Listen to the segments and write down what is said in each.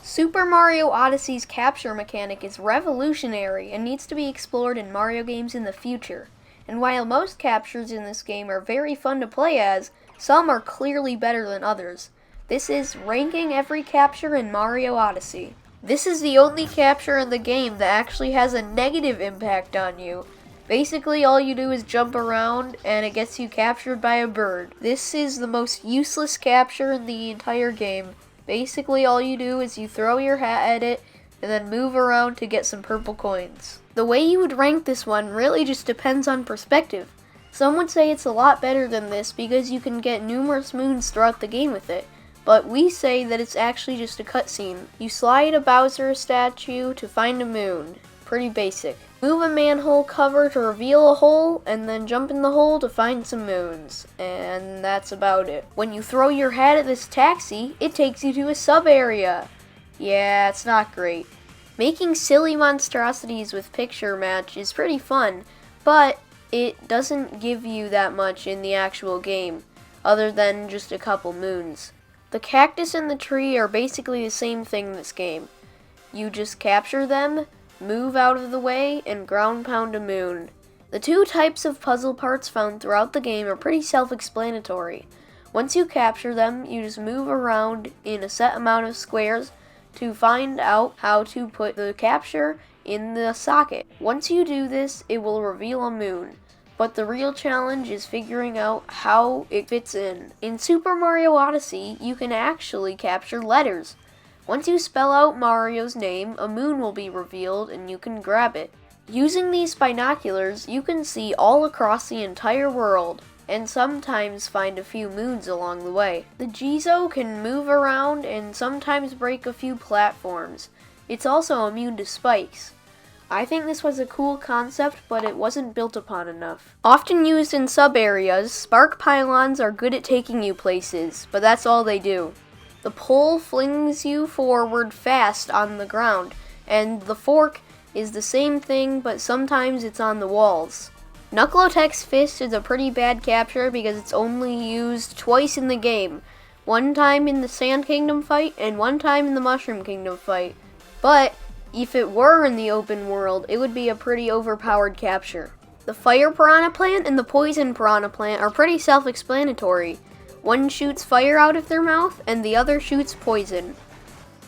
Super Mario Odyssey's capture mechanic is revolutionary and needs to be explored in Mario games in the future. And while most captures in this game are very fun to play as, some are clearly better than others. This is ranking every capture in Mario Odyssey. This is the only capture in the game that actually has a negative impact on you. Basically, all you do is jump around and it gets you captured by a bird. This is the most useless capture in the entire game. Basically, all you do is you throw your hat at it and then move around to get some purple coins. The way you would rank this one really just depends on perspective. Some would say it's a lot better than this because you can get numerous moons throughout the game with it. But we say that it's actually just a cutscene. You slide a Bowser statue to find a moon. Pretty basic. Move a manhole cover to reveal a hole, and then jump in the hole to find some moons. And that's about it. When you throw your hat at this taxi, it takes you to a sub-area. Yeah, it's not great. Making silly monstrosities with picture match is pretty fun, but it doesn't give you that much in the actual game, other than just a couple moons. The cactus and the tree are basically the same thing in this game. You just capture them, move out of the way, and ground pound a moon. The two types of puzzle parts found throughout the game are pretty self-explanatory. Once you capture them, you just move around in a set amount of squares to find out how to put the capture in the socket. Once you do this, it will reveal a moon. But the real challenge is figuring out how it fits in. In Super Mario Odyssey, you can actually capture letters. Once you spell out Mario's name, a moon will be revealed and you can grab it. Using these binoculars, you can see all across the entire world, and sometimes find a few moons along the way. The Jizo can move around and sometimes break a few platforms. It's also immune to spikes. I think this was a cool concept, but it wasn't built upon enough. Often used in sub-areas, spark pylons are good at taking you places, but that's all they do. The pole flings you forward fast on the ground, and the fork is the same thing, but sometimes it's on the walls. Knuckle-Tech's fist is a pretty bad capture because it's only used twice in the game. One time in the Sand Kingdom fight, and one time in the Mushroom Kingdom fight. But if it were in the open world, it would be a pretty overpowered capture. The Fire Piranha Plant and the Poison Piranha Plant are pretty self-explanatory. One shoots fire out of their mouth, and the other shoots poison.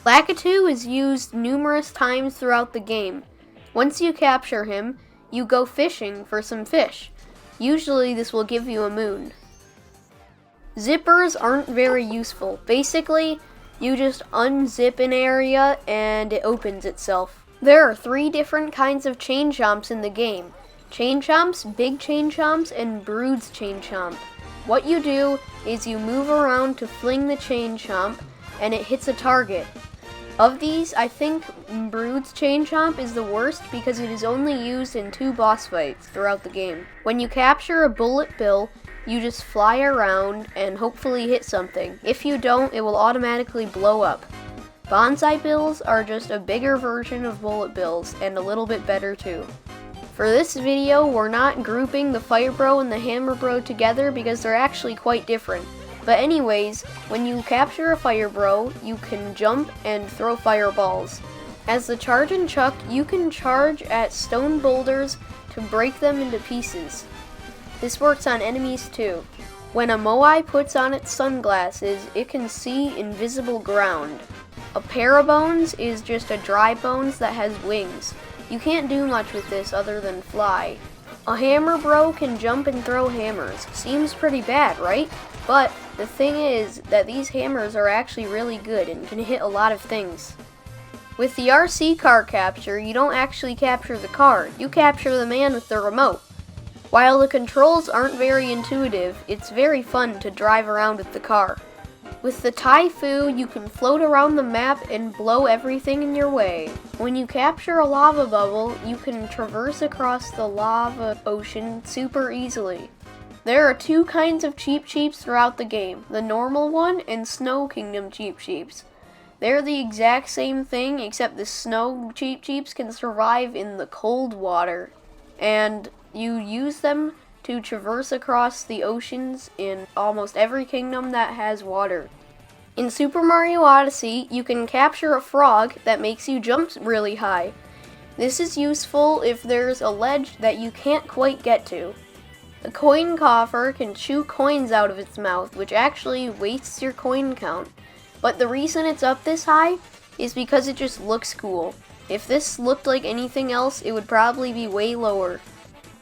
Lakitu is used numerous times throughout the game. Once you capture him, you go fishing for some fish. Usually this will give you a moon. Zippers aren't very useful. Basically, you just unzip an area and it opens itself. There are 3 different kinds of chain chomps in the game. Chain chomps, big chain chomps, and Brood's chain chomp. What you do is you move around to fling the chain chomp and it hits a target. Of these, I think Brood's chain chomp is the worst because it is only used in 2 boss fights throughout the game. When you capture a bullet bill, you just fly around and hopefully hit something. If you don't, it will automatically blow up. Bonsai bills are just a bigger version of bullet bills and a little bit better too. For this video, we're not grouping the Fire Bro and the Hammer Bro together because they're actually quite different. But anyways, when you capture a Fire Bro, you can jump and throw fireballs. As the Charge and Chuck, you can charge at stone boulders to break them into pieces. This works on enemies too. When a Moai puts on its sunglasses, it can see invisible ground. A Parabones is just a dry bones that has wings. You can't do much with this other than fly. A Hammer Bro can jump and throw hammers. Seems pretty bad, right? But the thing is that these hammers are actually really good and can hit a lot of things. With the RC car capture, you don't actually capture the car, you capture the man with the remote. While the controls aren't very intuitive, it's very fun to drive around with the car. With the Ty-foo, you can float around the map and blow everything in your way. When you capture a lava bubble, you can traverse across the lava ocean super easily. There are 2 kinds of Cheep Cheeps throughout the game, the normal one and Snow Kingdom Cheep Cheeps. They're the exact same thing, except the Snow Cheep Cheeps can survive in the cold water, and you use them to traverse across the oceans in almost every kingdom that has water. In Super Mario Odyssey, you can capture a frog that makes you jump really high. This is useful if there's a ledge that you can't quite get to. The coin coffer can chew coins out of its mouth, which actually wastes your coin count. But the reason it's up this high is because it just looks cool. If this looked like anything else, it would probably be way lower.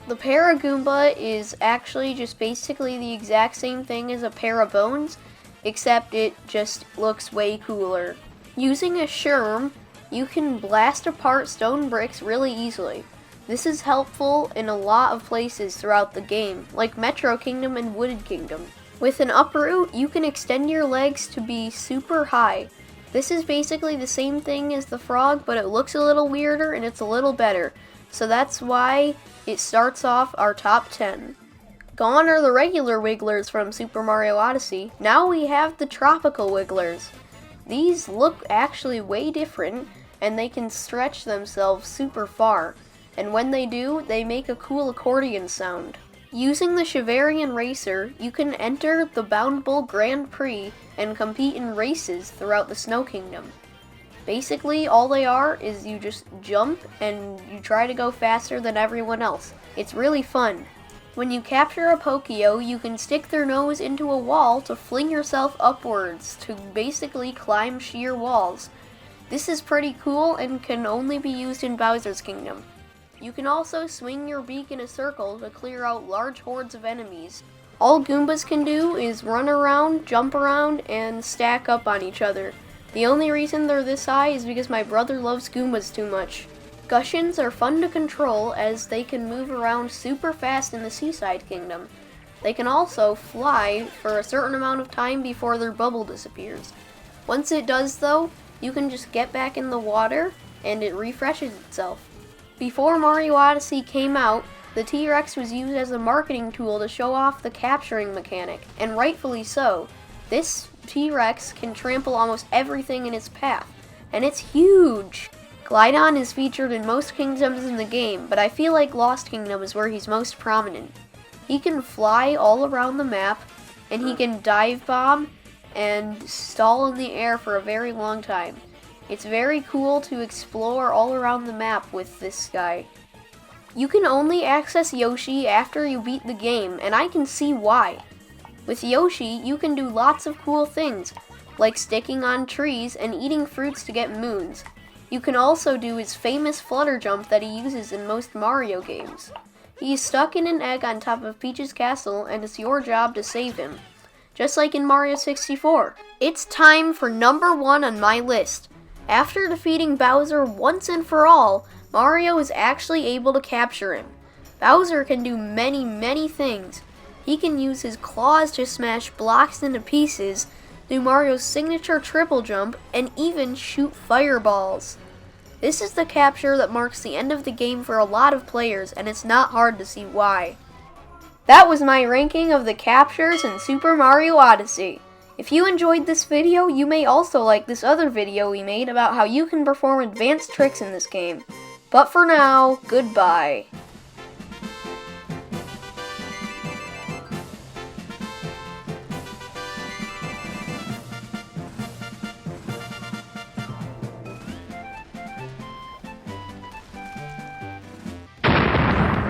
The Goomba is actually just basically the exact same thing as a pair of bones, except it just looks way cooler. Using a shurm, you can blast apart stone bricks really easily. This is helpful in a lot of places throughout the game, like Metro Kingdom and Wooded Kingdom. With an uproot, you can extend your legs to be super high. This is basically the same thing as the frog, but it looks a little weirder and it's a little better. So that's why it starts off our top 10. Gone are the regular wigglers from Super Mario Odyssey. Now we have the tropical wigglers. These look actually way different, and they can stretch themselves super far. And when they do, they make a cool accordion sound. Using the Chivarian Racer, you can enter the Boundable Grand Prix and compete in races throughout the Snow Kingdom. Basically, all they are is you just jump and you try to go faster than everyone else. It's really fun. When you capture a Pokio, you can stick their nose into a wall to fling yourself upwards to basically climb sheer walls. This is pretty cool and can only be used in Bowser's Kingdom. You can also swing your beak in a circle to clear out large hordes of enemies. All Goombas can do is run around, jump around, and stack up on each other. The only reason they're this high is because my brother loves Goombas too much. Gushians are fun to control as they can move around super fast in the Seaside Kingdom. They can also fly for a certain amount of time before their bubble disappears. Once it does though, you can just get back in the water and it refreshes itself. Before Mario Odyssey came out, the T-Rex was used as a marketing tool to show off the capturing mechanic, and rightfully so. This T-Rex can trample almost everything in its path, and it's huge! Glydon is featured in most kingdoms in the game, but I feel like Lost Kingdom is where he's most prominent. He can fly all around the map, and he can dive bomb and stall in the air for a very long time. It's very cool to explore all around the map with this guy. You can only access Yoshi after you beat the game, and I can see why. With Yoshi, you can do lots of cool things, like sticking on trees and eating fruits to get moons. You can also do his famous flutter jump that he uses in most Mario games. He's stuck in an egg on top of Peach's castle, and it's your job to save him. Just like in Mario 64. It's time for number 1 on my list. After defeating Bowser once and for all, Mario is actually able to capture him. Bowser can do many things. He can use his claws to smash blocks into pieces, do Mario's signature triple jump, and even shoot fireballs. This is the capture that marks the end of the game for a lot of players, and it's not hard to see why. That was my ranking of the captures in Super Mario Odyssey. If you enjoyed this video, you may also like this other video we made about how you can perform advanced tricks in this game. But for now, goodbye.